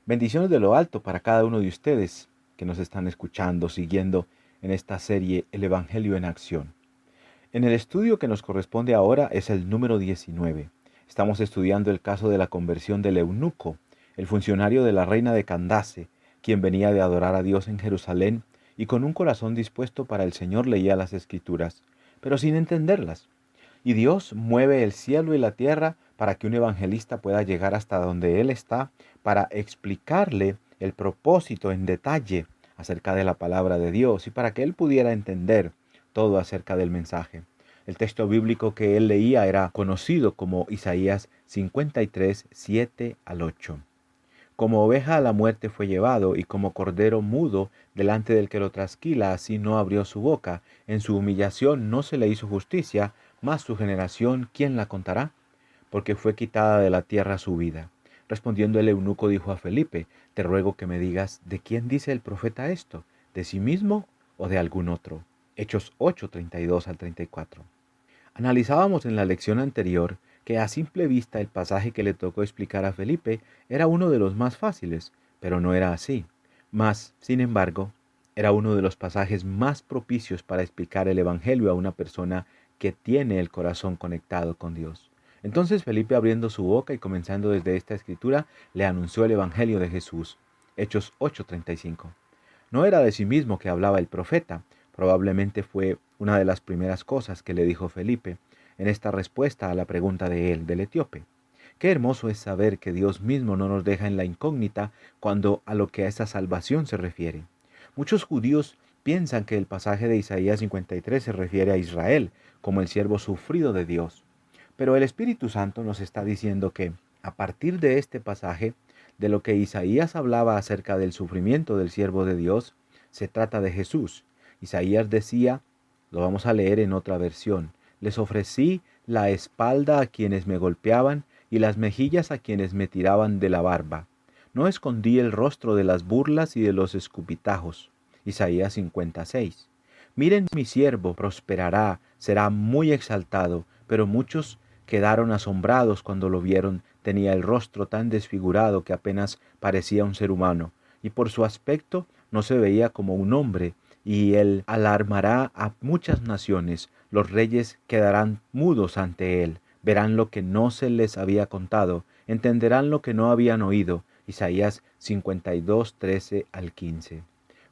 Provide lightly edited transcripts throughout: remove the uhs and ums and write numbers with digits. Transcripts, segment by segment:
Bendiciones de lo alto para cada uno de ustedes que nos están escuchando, siguiendo en esta serie El Evangelio en Acción. En el estudio que nos corresponde ahora es el número 19. Estamos estudiando el caso de la conversión del eunuco, el funcionario de la reina de Candace, quien venía de adorar a Dios en Jerusalén y con un corazón dispuesto para el Señor leía las Escrituras, pero sin entenderlas. Y Dios mueve el cielo y la tierra para que un evangelista pueda llegar hasta donde Él está, para explicarle el propósito en detalle acerca de la palabra de Dios y para que él pudiera entender todo acerca del mensaje. El texto bíblico que él leía era conocido como Isaías 53, 7 al 8. Como oveja a la muerte fue llevado, y como cordero mudo delante del que lo trasquila, así no abrió su boca. En su humillación no se le hizo justicia, mas su generación, ¿quién la contará? Porque fue quitada de la tierra su vida. Respondiendo el eunuco dijo a Felipe: Te ruego que me digas, ¿de quién dice el profeta esto? ¿De sí mismo o de algún otro? Hechos 8, 32 al 34. Analizábamos en la lección anterior que a simple vista el pasaje que le tocó explicar a Felipe era uno de los más fáciles, pero no era así. Mas, sin embargo, era uno de los pasajes más propicios para explicar el Evangelio a una persona que tiene el corazón conectado con Dios. Entonces Felipe, abriendo su boca y comenzando desde esta escritura, le anunció el Evangelio de Jesús. Hechos 8:35. No era de sí mismo que hablaba el profeta. Probablemente fue una de las primeras cosas que le dijo Felipe en esta respuesta a la pregunta de él, del etíope. Qué hermoso es saber que Dios mismo no nos deja en la incógnita cuando a lo que a esa salvación se refiere. Muchos judíos piensan que el pasaje de Isaías 53 se refiere a Israel como el siervo sufrido de Dios. Pero el Espíritu Santo nos está diciendo que, a partir de este pasaje, de lo que Isaías hablaba acerca del sufrimiento del siervo de Dios, se trata de Jesús. Isaías decía, lo vamos a leer en otra versión: les ofrecí la espalda a quienes me golpeaban y las mejillas a quienes me tiraban de la barba. No escondí el rostro de las burlas y de los escupitajos. Isaías 56. Miren, mi siervo prosperará, será muy exaltado, pero muchos quedaron asombrados cuando lo vieron. Tenía el rostro tan desfigurado que apenas parecía un ser humano, y por su aspecto no se veía como un hombre, y él alarmará a muchas naciones. Los reyes quedarán mudos ante él, verán lo que no se les había contado, entenderán lo que no habían oído. Isaías 52, 13 al 15.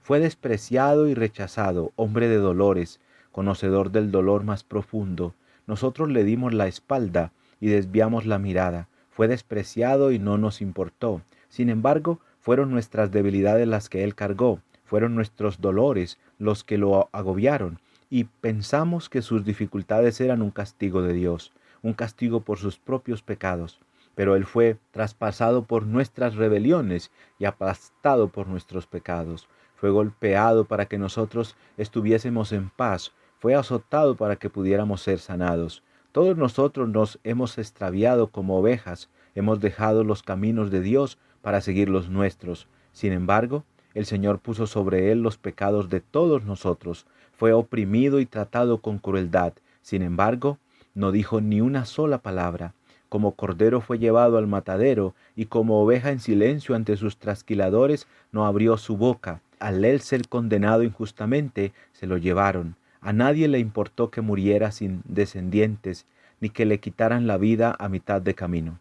Fue despreciado y rechazado, hombre de dolores, conocedor del dolor más profundo. Nosotros le dimos la espalda y desviamos la mirada. Fue despreciado y no nos importó. Sin embargo, fueron nuestras debilidades las que él cargó, fueron nuestros dolores los que lo agobiaron, y pensamos que sus dificultades eran un castigo de Dios, un castigo por sus propios pecados. Pero él fue traspasado por nuestras rebeliones y aplastado por nuestros pecados. Fue golpeado para que nosotros estuviésemos en paz, fue azotado para que pudiéramos ser sanados. Todos nosotros nos hemos extraviado como ovejas, hemos dejado los caminos de Dios para seguir los nuestros. Sin embargo, el Señor puso sobre él los pecados de todos nosotros. Fue oprimido y tratado con crueldad. Sin embargo, no dijo ni una sola palabra. Como cordero fue llevado al matadero, y como oveja en silencio ante sus trasquiladores no abrió su boca. Al él ser condenado injustamente, se lo llevaron. A nadie le importó que muriera sin descendientes, ni que le quitaran la vida a mitad de camino.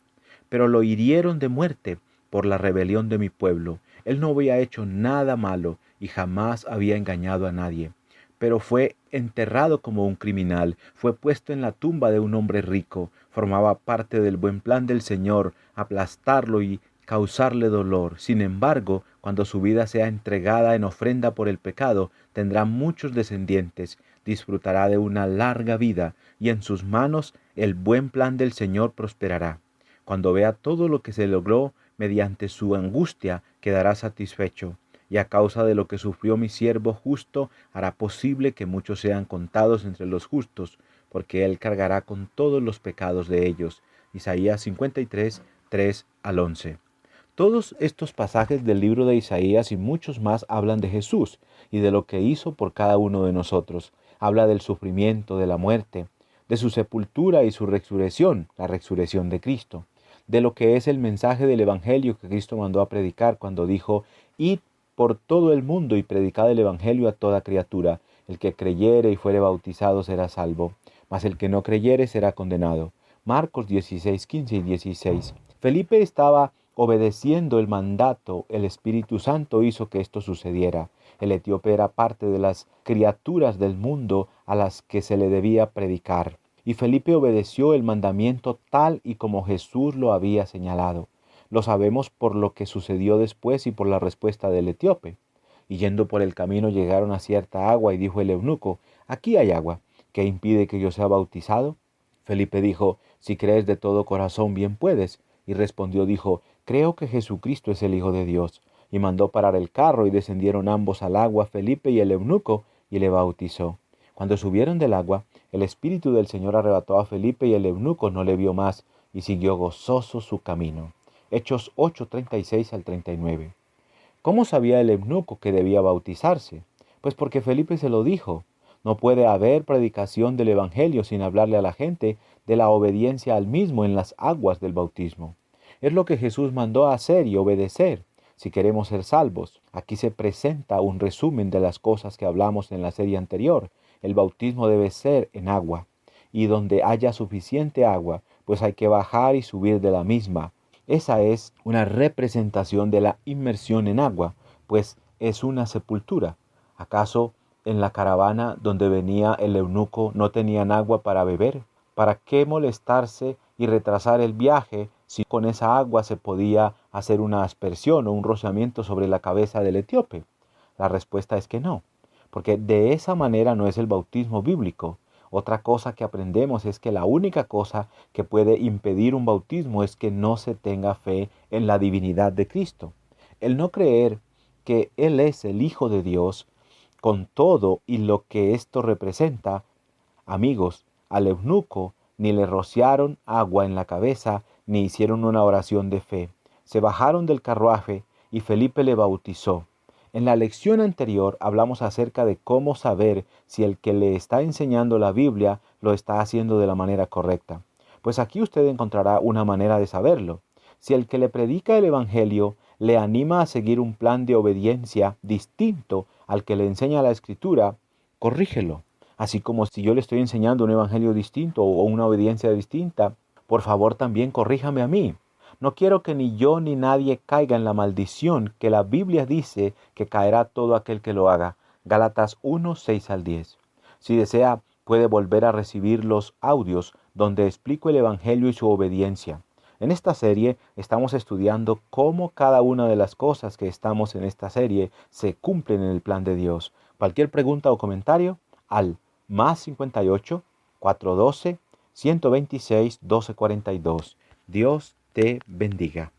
Pero lo hirieron de muerte por la rebelión de mi pueblo. Él no había hecho nada malo y jamás había engañado a nadie. Pero fue enterrado como un criminal, fue puesto en la tumba de un hombre rico. Formaba parte del buen plan del Señor, aplastarlo y causarle dolor. Sin embargo, cuando su vida sea entregada en ofrenda por el pecado, tendrá muchos descendientes, disfrutará de una larga vida, y en sus manos el buen plan del Señor prosperará. Cuando vea todo lo que se logró mediante su angustia, quedará satisfecho, y a causa de lo que sufrió mi siervo justo, hará posible que muchos sean contados entre los justos, porque él cargará con todos los pecados de ellos. Isaías 53, 3 al 11. Todos estos pasajes del libro de Isaías y muchos más hablan de Jesús y de lo que hizo por cada uno de nosotros. Habla del sufrimiento, de la muerte, de su sepultura y su resurrección, la resurrección de Cristo, de lo que es el mensaje del Evangelio que Cristo mandó a predicar cuando dijo: id por todo el mundo y predicad el Evangelio a toda criatura. El que creyere y fuere bautizado será salvo, mas el que no creyere será condenado. Marcos 16, 15 y 16. Felipe estaba obedeciendo el mandato. El Espíritu Santo hizo que esto sucediera. El etíope era parte de las criaturas del mundo a las que se le debía predicar. Y Felipe obedeció el mandamiento tal y como Jesús lo había señalado. Lo sabemos por lo que sucedió después y por la respuesta del etíope. Y yendo por el camino llegaron a cierta agua y dijo el eunuco: aquí hay agua, ¿qué impide que yo sea bautizado? Felipe dijo: si crees de todo corazón, bien puedes. Y respondió, dijo: creo que Jesucristo es el Hijo de Dios. Y mandó parar el carro y descendieron ambos al agua, Felipe y el eunuco, y le bautizó. Cuando subieron del agua, el Espíritu del Señor arrebató a Felipe y el eunuco no le vio más y siguió gozoso su camino. Hechos 8:36 al 39. ¿Cómo sabía el eunuco que debía bautizarse? Pues porque Felipe se lo dijo. No puede haber predicación del Evangelio sin hablarle a la gente de la obediencia al mismo en las aguas del bautismo. Es lo que Jesús mandó a hacer y obedecer si queremos ser salvos. Aquí se presenta un resumen de las cosas que hablamos en la serie anterior. El bautismo debe ser en agua, y donde haya suficiente agua, pues hay que bajar y subir de la misma. Esa es una representación de la inmersión en agua, pues es una sepultura. ¿Acaso en la caravana donde venía el eunuco no tenían agua para beber? ¿Para qué molestarse y retrasar el viaje si con esa agua se podía hacer una aspersión o un rociamiento sobre la cabeza del etíope? La respuesta es que no, porque de esa manera no es el bautismo bíblico. Otra cosa que aprendemos es que la única cosa que puede impedir un bautismo es que no se tenga fe en la divinidad de Cristo. El no creer que Él es el Hijo de Dios, con todo y lo que esto representa, amigos, al eunuco ni le rociaron agua en la cabeza, ni hicieron una oración de fe. Se bajaron del carruaje y Felipe le bautizó. En la lección anterior hablamos acerca de cómo saber si el que le está enseñando la Biblia lo está haciendo de la manera correcta. Pues aquí usted encontrará una manera de saberlo. Si el que le predica el Evangelio le anima a seguir un plan de obediencia distinto al que le enseña la Escritura, corrígelo. Así como si yo le estoy enseñando un evangelio distinto o una obediencia distinta, por favor también corríjame a mí. No quiero que ni yo ni nadie caiga en la maldición que la Biblia dice que caerá todo aquel que lo haga. Gálatas 1, 6 al 10. Si desea, puede volver a recibir los audios donde explico el evangelio y su obediencia. En esta serie estamos estudiando cómo cada una de las cosas que estamos en esta serie se cumplen en el plan de Dios. Cualquier pregunta o comentario al más 58 412 126 1242. Dios te bendiga.